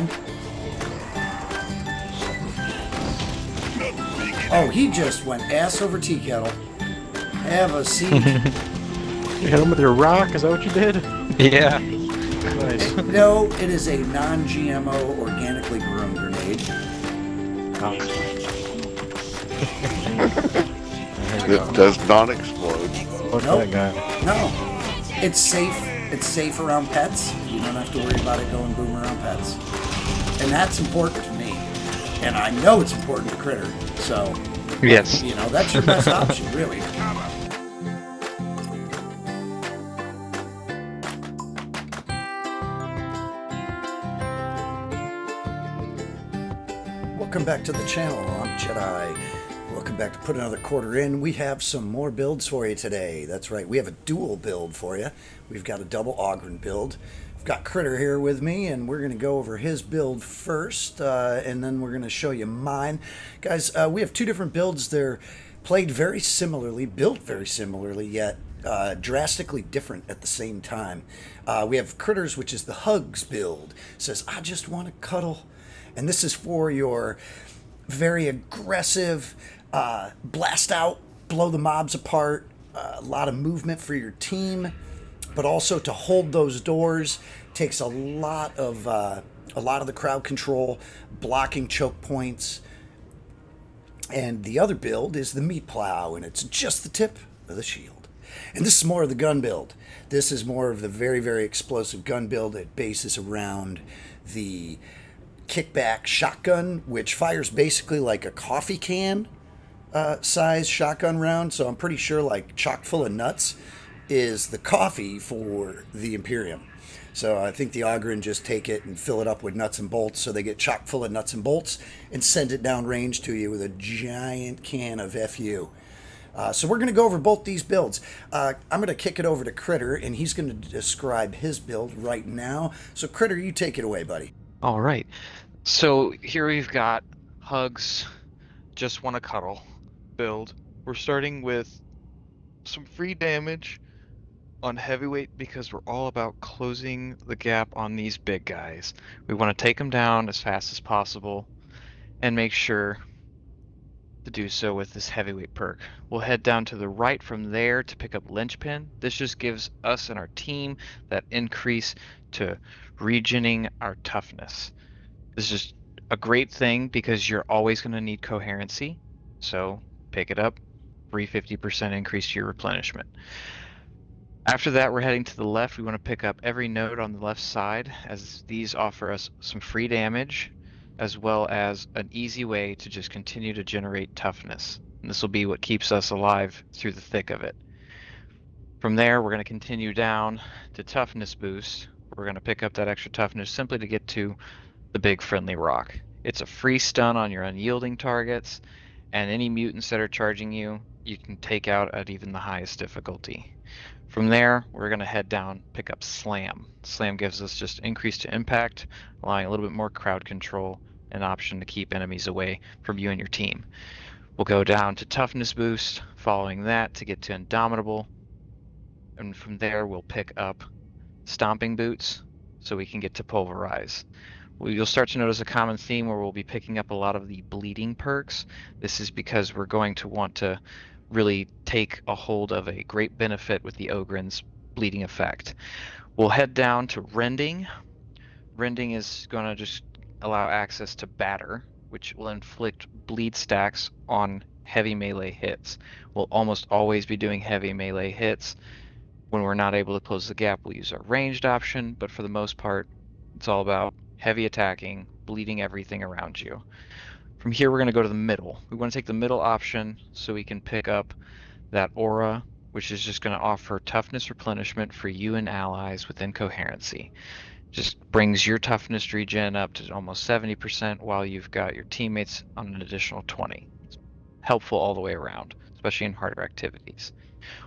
mine. Oh, he just went ass over tea kettle. Have a seat. You hit him with your rock? Is that what you did? Yeah. Nice. No, it is a non-GMO organically grown grenade. It does not explode. Fuck Nope. that guy. No, it's safe. It's safe around pets. You don't have to worry about it going boom around pets, and that's important to me. And I know it's important to Critter. So, Yes. you know, that's your best option, really. Welcome back to the channel. I'm JEDI. Welcome back to Put Another Quarter In. We have some more builds for you today. That's right, we have a dual build for you. We've got a double Ogyrn build. I've got Critter here with me, and we're going to go over his build first, and then we're going to show you mine. Guys, we have two different builds. They're played very similarly, built very similarly, yet drastically different at the same time. We have Critters, which is the Hugs build. It says, I just want to cuddle. And this is for your very aggressive, blast out, blow the mobs apart, a lot of movement for your team, but also to hold those doors takes a lot of the crowd control, blocking choke points. And the other build is the MeatPlow, and it's just the tip of the shield. And this is more of the gun build. This is more of the very, very explosive gun build. It bases around the Kickback shotgun, which fires basically like a coffee can size shotgun round. So I'm pretty sure like chock full of nuts is the coffee for the Imperium. So I think the Ogyrn just take it and fill it up with nuts and bolts, so they get chock full of nuts and bolts and send it down range to you with a giant can of FU. So we're going to go over both these builds. I'm going to kick it over to Critter, and he's going to describe his build right now. So Critter, you take it away, buddy. All right. So here we've got Hugs, just want to cuddle build. We're starting with some free damage on heavyweight because we're all about closing the gap on these big guys. We want to take them down as fast as possible and make sure to do so with this heavyweight perk. We'll head down to the right from there to pick up Linchpin. This just gives us and our team that increase to regening our toughness. This is just a great thing because you're always going to need coherency. So pick it up, free 50% increase to your replenishment. After that, we're heading to the left. We want to pick up every node on the left side, as these offer us some free damage, as well as an easy way to just continue to generate toughness. And this will be what keeps us alive through the thick of it. From there, we're going to continue down to toughness boost. We're going to pick up that extra toughness simply to get to the big friendly rock. It's a free stun on your unyielding targets, and any mutants that are charging you, you can take out at even the highest difficulty. From there, we're going to head down, pick up Slam. Slam gives us just increase to impact, allowing a little bit more crowd control, an option to keep enemies away from you and your team. We'll go down to Toughness Boost, following that to get to Indomitable, and from there we'll pick up Stomping Boots so we can get to Pulverize. You'll start to notice a common theme where we'll be picking up a lot of the bleeding perks. This is because we're going to want to really take a hold of a great benefit with the Ogyrn's bleeding effect. We'll head down to Rending. Rending is going to just allow access to Batter, which will inflict bleed stacks on heavy melee hits. We'll almost always be doing heavy melee hits. When we're not able to close the gap, we'll use our ranged option, but for the most part, it's all about heavy attacking, bleeding everything around you. From here, we're going to go to the middle. We want to take the middle option so we can pick up that aura, which is just going to offer toughness replenishment for you and allies within coherency. Just brings your toughness regen up to almost 70% while you've got your teammates on an additional 20. It's helpful all the way around, especially in harder activities.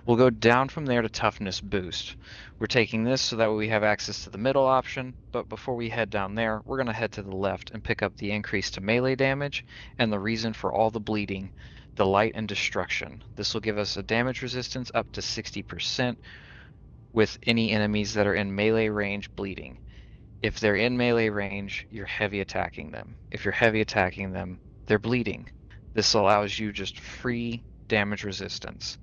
We'll go down from there to Toughness Boost. We're taking this so that way we have access to the middle option, but before we head down there, we're going to head to the left and pick up the increase to melee damage and the reason for all the bleeding, Delight and Destruction. This will give us a damage resistance up to 60% with any enemies that are in melee range bleeding. If they're in melee range, you're heavy attacking them. If you're heavy attacking them, they're bleeding. This allows you just free damage resistance.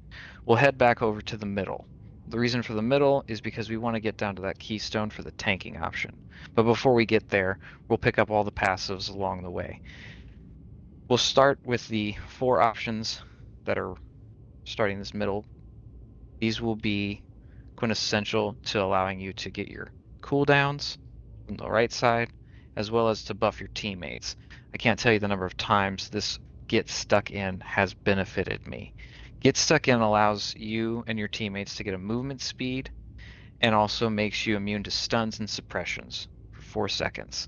We'll head back over to the middle. The reason for the middle is because we want to get down to that keystone for the tanking option. But before we get there, we'll pick up all the passives along the way. We'll start with the 4 options that are starting this middle. These will be quintessential to allowing you to get your cooldowns from the right side, as well as to buff your teammates. I can't tell you the number of times this get stuck in has benefited me. Get stuck in allows you and your teammates to get a movement speed and also makes you immune to stuns and suppressions for 4 seconds.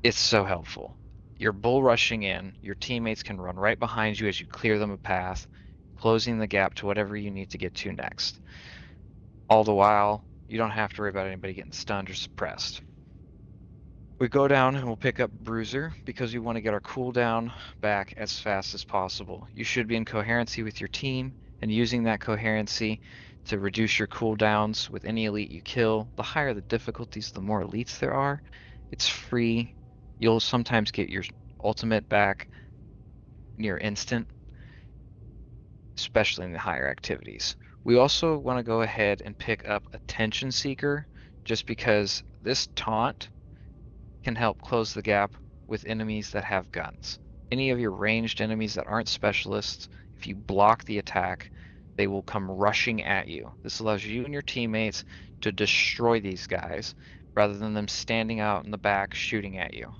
It's so helpful. You're bull rushing in, your teammates can run right behind you as you clear them a path, closing the gap to whatever you need to get to next. All the while, you don't have to worry about anybody getting stunned or suppressed. We go down and we'll pick up Bruiser because we want to get our cooldown back as fast as possible. You should be in coherency with your team and using that coherency to reduce your cooldowns with any elite you kill. The higher the difficulties, the more elites there are. It's free. You'll sometimes get your ultimate back near instant, especially in the higher activities. We also want to go ahead and pick up Attention Seeker just because this taunt can help close the gap with enemies that have guns. Any of your ranged enemies that aren't specialists, if you block the attack, they will come rushing at you. This allows you and your teammates to destroy these guys rather than them standing out in the back shooting at you.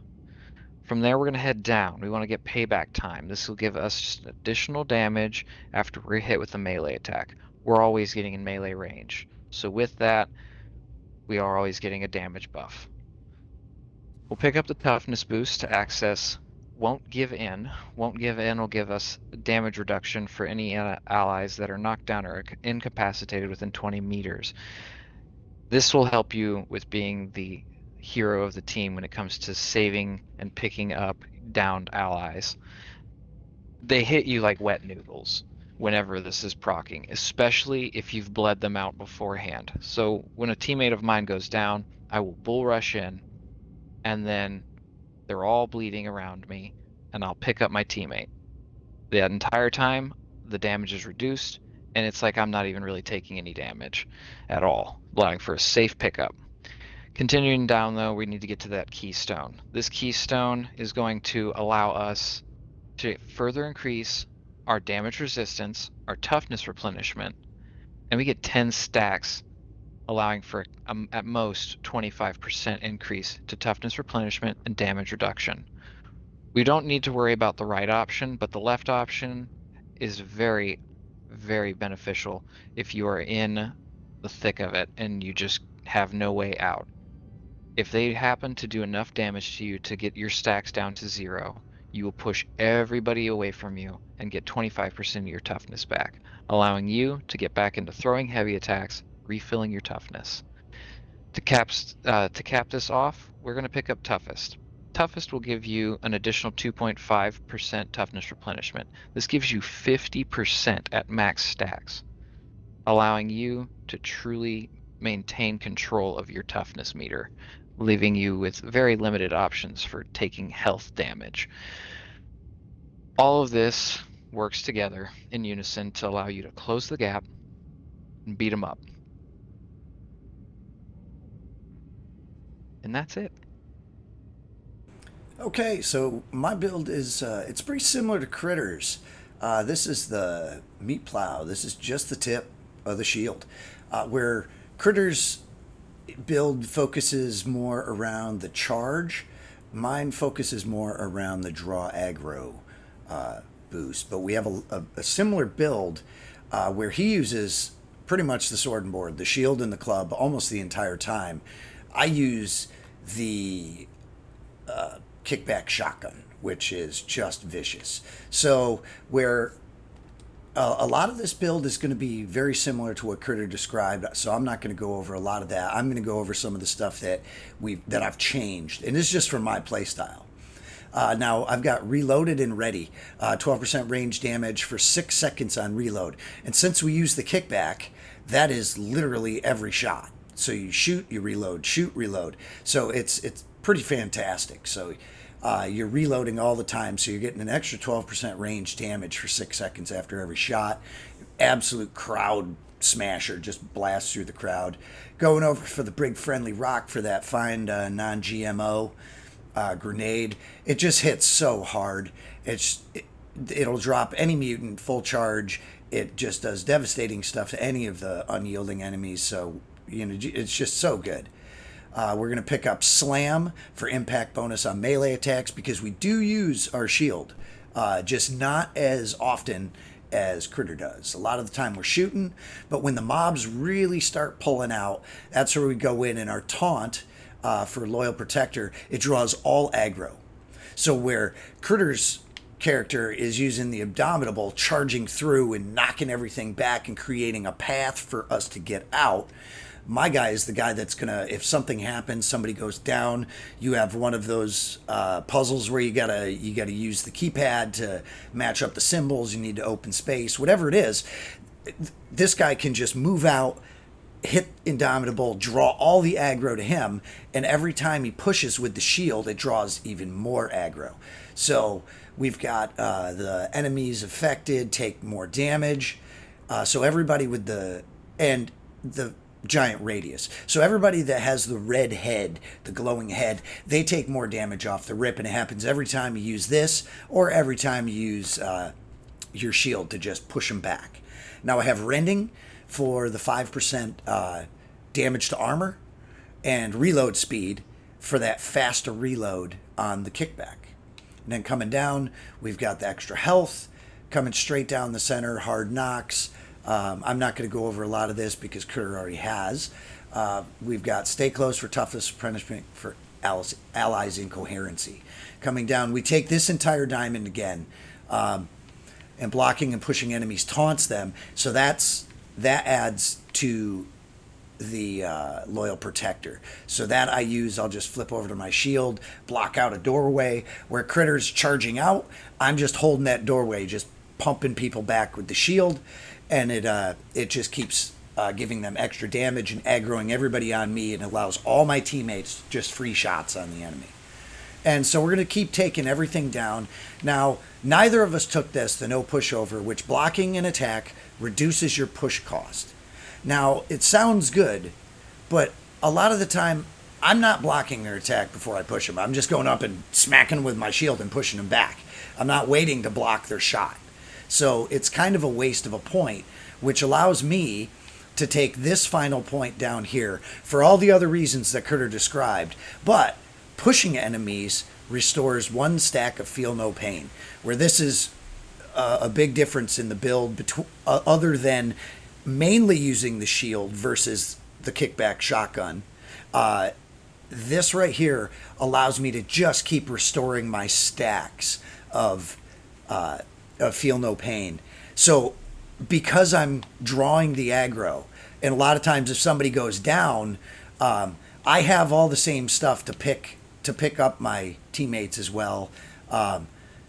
From there, we're going to head down. We want to get payback time. This will give us just additional damage after we're hit with a melee attack. We're always getting in melee range. So with that, we are always getting a damage buff. We'll pick up the toughness boost to access Won't Give In. Won't Give In will give us damage reduction for any allies that are knocked down or incapacitated within 20 meters. This will help you with being the hero of the team when it comes to saving and picking up downed allies. They hit you like wet noodles whenever this is proccing, especially if you've bled them out beforehand. So when a teammate of mine goes down, I will bull rush in, and then they're all bleeding around me, and I'll pick up my teammate. The entire time, the damage is reduced, and it's like I'm not even really taking any damage at all, allowing for a safe pickup. Continuing down, though, we need to get to that keystone. This keystone is going to allow us to further increase our damage resistance, our toughness replenishment, and we get 10 stacks, allowing for at most 25% increase to toughness replenishment and damage reduction. We don't need to worry about the right option, but the left option is very, very beneficial if you are in the thick of it and you just have no way out. If they happen to do enough damage to you to get your stacks down to 0, you will push everybody away from you and get 25% of your toughness back, allowing you to get back into throwing heavy attacks, refilling your toughness. To cap this off, we're going to pick up Toughest. Toughest will give you an additional 2.5% toughness replenishment. This gives you 50% at max stacks, allowing you to truly maintain control of your toughness meter, leaving you with very limited options for taking health damage. All of this works together in unison to allow you to close the gap and beat them up. And that's it. Okay, so my build is it's pretty similar to Critter's. This is the MeatPlow. This is just the tip of the shield, where Critter's build focuses more around the charge. Mine focuses more around the draw aggro boost. But we have a similar build where he uses pretty much the sword and board, the shield and the club almost the entire time. I use the Kickback shotgun, which is just vicious. So where a lot of this build is going to be very similar to what Critter described, so I'm not going to go over a lot of that. I'm going to go over some of the stuff that I've changed, and this is just for my playstyle. Now I've got reloaded and ready, 12% range damage for 6 seconds on reload, and since we use the kickback, that is literally every shot. So you shoot, you reload, shoot, reload. So it's pretty fantastic. So you're reloading all the time, so you're getting an extra 12% range damage for 6 seconds after every shot. Absolute crowd smasher, just blasts through the crowd. Going over for the big friendly rock for that find non-GMO grenade. It just hits so hard. It'll drop any mutant full charge. It just does devastating stuff to any of the unyielding enemies. So, it's just so good. We're going to pick up Slam for impact bonus on melee attacks because we do use our shield, just not as often as Critter does. A lot of the time we're shooting, but when the mobs really start pulling out, that's where we go in, and our taunt for Loyal Protector, it draws all aggro. So where Critter's character is using the Abominable, charging through and knocking everything back and creating a path for us to get out, my guy is the guy that's gonna, if something happens, somebody goes down, you have one of those puzzles where you gotta use the keypad to match up the symbols, you need to open space, whatever it is. This guy can just move out, hit Indomitable, draw all the aggro to him, and every time he pushes with the shield, it draws even more aggro. So we've got the enemies affected take more damage. So everybody with the giant radius. So everybody that has the red head, the glowing head, they take more damage off the rip, and it happens every time you use this or every time you use your shield to just push them back. Now I have Rending for the 5% damage to armor, and reload speed for that faster reload on the Kickback. And then coming down, we've got the extra health coming straight down the center, hard knocks. I'm not going to go over a lot of this because Critter already has. We've got Stay Close for toughness, punishment for allies incoherency. Coming down, we take this entire diamond again, and blocking and pushing enemies taunts them. So that adds to the Loyal Protector. So that I'll just flip over to my shield, block out a doorway. Where Critter's charging out, I'm just holding that doorway, just pumping people back with the shield, and it just keeps giving them extra damage and aggroing everybody on me, and allows all my teammates just free shots on the enemy. And so we're going to keep taking everything down. Now, neither of us took the no pushover, which blocking an attack reduces your push cost. Now, it sounds good, but a lot of the time, I'm not blocking their attack before I push them. I'm just going up and smacking with my shield and pushing them back. I'm not waiting to block their shot. So it's kind of a waste of a point, which allows me to take this final point down here for all the other reasons that Critter described. But pushing enemies restores 1 stack of Feel No Pain, where this is a big difference in the build other than mainly using the shield versus the Kickback shotgun. This right here allows me to just keep restoring my stacks of Feel No Pain. So because I'm drawing the aggro, and a lot of times if somebody goes down, I have all the same stuff to pick up my teammates as well,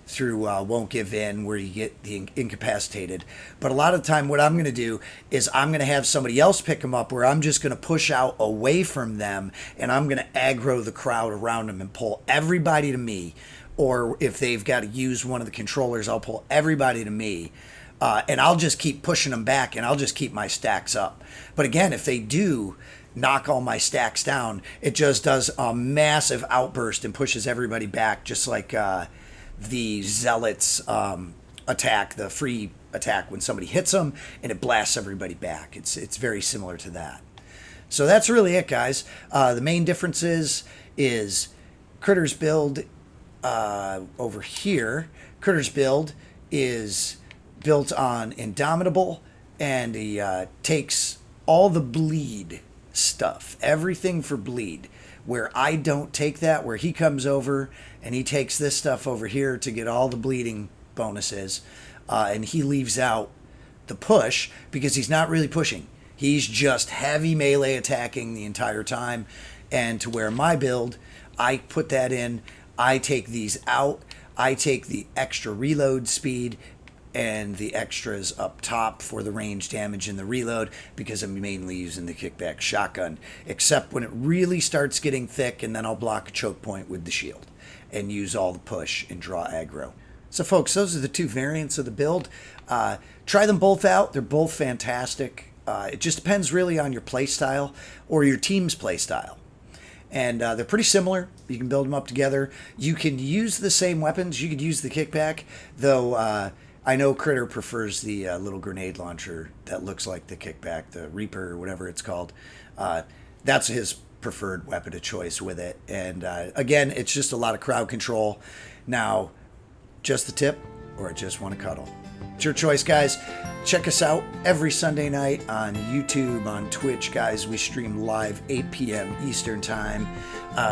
through Won't Give In, where you get the incapacitated. But a lot of the time what I'm going to do is I'm going to have somebody else pick them up, where I'm just going to push out away from them, and I'm going to aggro the crowd around them and pull everybody to me. Or if they've got to use one of the controllers, I'll pull everybody to me. And I'll just keep pushing them back, and I'll just keep my stacks up. But again, if they do knock all my stacks down, it just does a massive outburst and pushes everybody back, just like the Zealots attack, the free attack when somebody hits them, and it blasts everybody back. It's very similar to that. So that's really it, guys. The main differences is Critter's build over here. Critter's build is built on Indomitable, and he takes all the bleed stuff, everything for bleed, where I don't take that, where he comes over and he takes this stuff over here to get all the bleeding bonuses, and he leaves out the push because he's not really pushing. He's just heavy melee attacking the entire time. And to where my build, I put that in, I take these out, I take the extra reload speed, and the extras up top for the range damage and the reload, because I'm mainly using the Kickback shotgun, except when it really starts getting thick, and then I'll block a choke point with the shield and use all the push and draw aggro. So folks, those are the two variants of the build. Try them both out. They're both fantastic. It just depends really on your play style or your team's play style. And they're pretty similar. You can build them up together. You can use the same weapons. You could use the Kickback, though I know Critter prefers the little grenade launcher that looks like the Kickback, the Reaper or whatever it's called. That's his preferred weapon of choice with it. And again, it's just a lot of crowd control. Now, just the tip, or I just want to cuddle. It's your choice, guys. Check us out every Sunday night on YouTube, on Twitch, guys. We stream live 8 p.m. Eastern Time.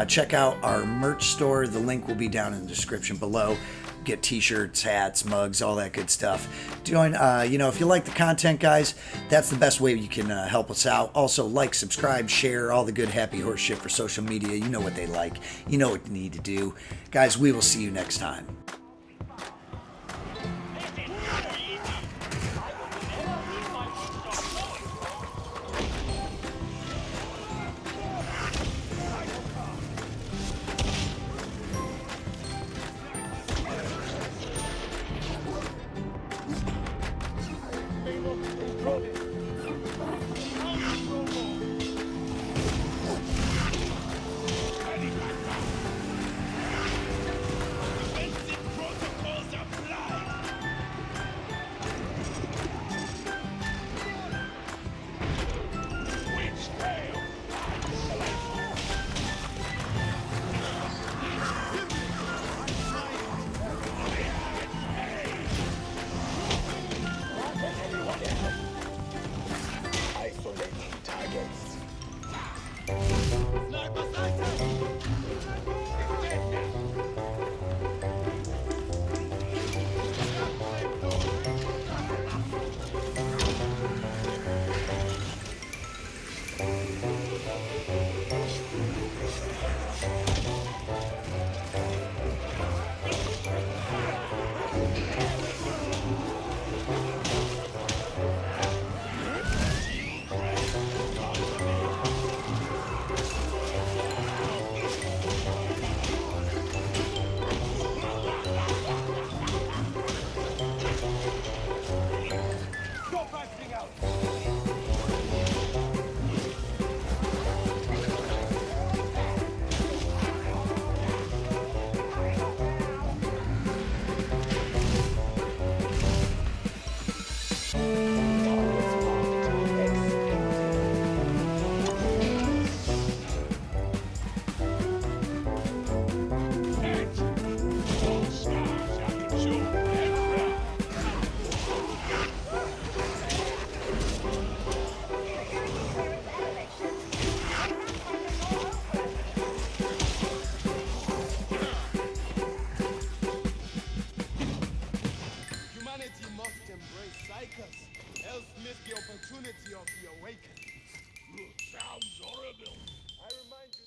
Check out our merch store. The link will be down in the description below. Get t-shirts, hats, mugs, all that good stuff. Join, if you like the content, guys, that's the best way you can help us out. Also, like, subscribe, share, all the good happy horse shit for social media. You know what they like. You know what you need to do. Guys, we will see you next time. Else miss the opportunity of the awakening. Sounds horrible. I remind you